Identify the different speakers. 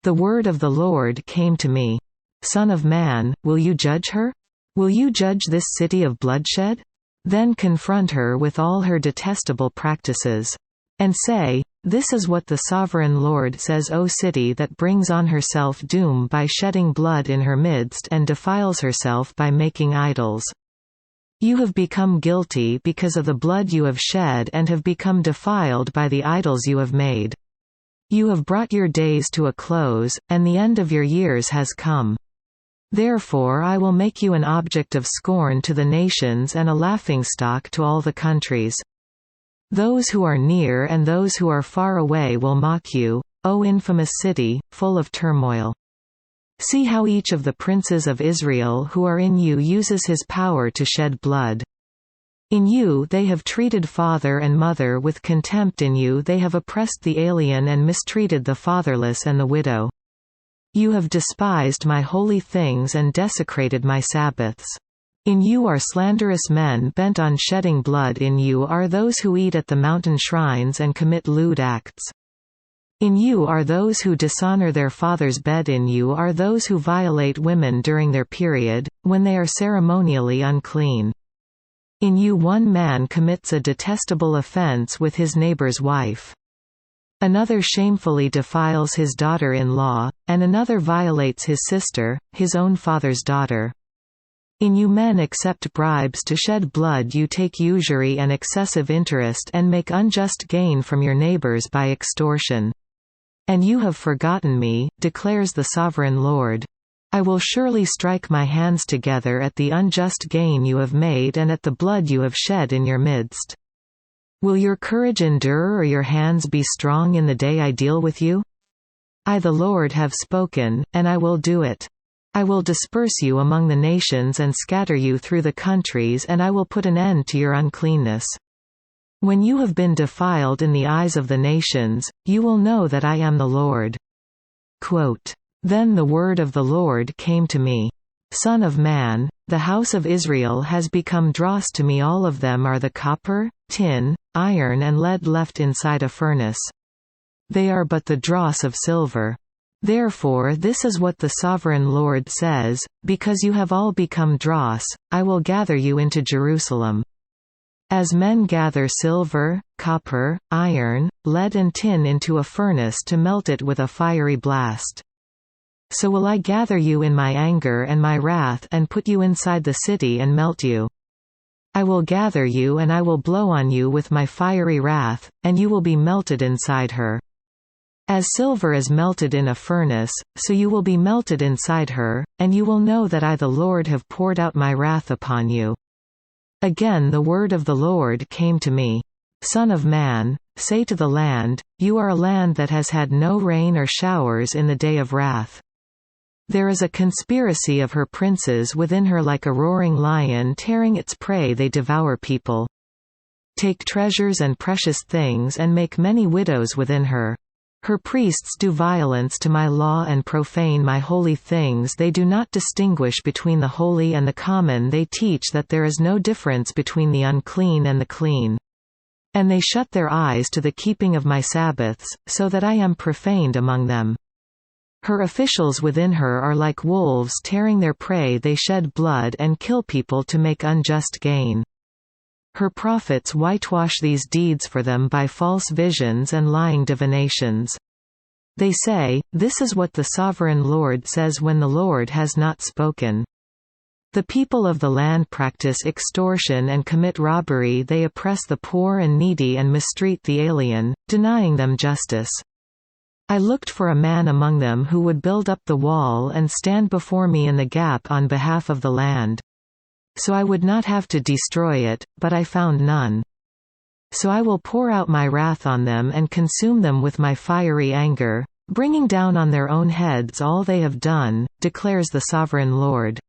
Speaker 1: The word of the Lord came to me. Son of man, will you judge her? Will you judge this city of bloodshed? Then confront her with all her detestable practices. And say, this is what the Sovereign Lord says, O city that brings on herself doom by shedding blood in her midst and defiles herself by making idols. You have become guilty because of the blood you have shed and have become defiled by the idols you have made. You have brought your days to a close, and the end of your years has come. Therefore I will make you an object of scorn to the nations and a laughingstock to all the countries. Those who are near and those who are far away will mock you, O infamous city, full of turmoil. See how each of the princes of Israel who are in you uses his power to shed blood. In you they have treated father and mother with contempt, in you they have oppressed the alien and mistreated the fatherless and the widow. You have despised my holy things and desecrated my Sabbaths. In you are slanderous men bent on shedding blood, in you are those who eat at the mountain shrines and commit lewd acts. In you are those who dishonor their father's bed, in you are those who violate women during their period, when they are ceremonially unclean. In you one man commits a detestable offense with his neighbor's wife. Another shamefully defiles his daughter-in-law, and another violates his sister, his own father's daughter. In you men accept bribes to shed blood, you take usury and excessive interest and make unjust gain from your neighbors by extortion. And you have forgotten me, declares the Sovereign Lord. I will surely strike my hands together at the unjust gain you have made and at the blood you have shed in your midst. Will your courage endure or your hands be strong in the day I deal with you? I the Lord have spoken, and I will do it. I will disperse you among the nations and scatter you through the countries, and I will put an end to your uncleanness. When you have been defiled in the eyes of the nations, you will know that I am the Lord. Quote, Then the word of the Lord came to me. Son of man, the house of Israel has become dross to me. All of them are the copper, tin, iron and lead left inside a furnace. They are but the dross of silver. Therefore this is what the Sovereign Lord says, because you have all become dross, I will gather you into Jerusalem. As men gather silver, copper, iron, lead and tin into a furnace to melt it with a fiery blast. So will I gather you in my anger and my wrath and put you inside the city and melt you. I will gather you and I will blow on you with my fiery wrath, and you will be melted inside her. As silver is melted in a furnace, so you will be melted inside her, and you will know that I the Lord have poured out my wrath upon you. Again the word of the Lord came to me. Son of man, say to the land, you are a land that has had no rain or showers in the day of wrath. There is a conspiracy of her princes within her, like a roaring lion tearing its prey they devour people. Take treasures and precious things and make many widows within her. Her priests do violence to my law and profane my holy things. They do not distinguish between the holy and the common. They teach that there is no difference between the unclean and the clean. And they shut their eyes to the keeping of my Sabbaths, so that I am profaned among them. Her officials within her are like wolves tearing their prey. They shed blood and kill people to make unjust gain. Her prophets whitewash these deeds for them by false visions and lying divinations. They say, this is what the Sovereign Lord says when the Lord has not spoken. The people of the land practice extortion and commit robbery. They oppress the poor and needy and mistreat the alien, denying them justice. I looked for a man among them who would build up the wall and stand before me in the gap on behalf of the land. So I would not have to destroy it, but I found none. So I will pour out my wrath on them and consume them with my fiery anger, bringing down on their own heads all they have done, declares the Sovereign Lord.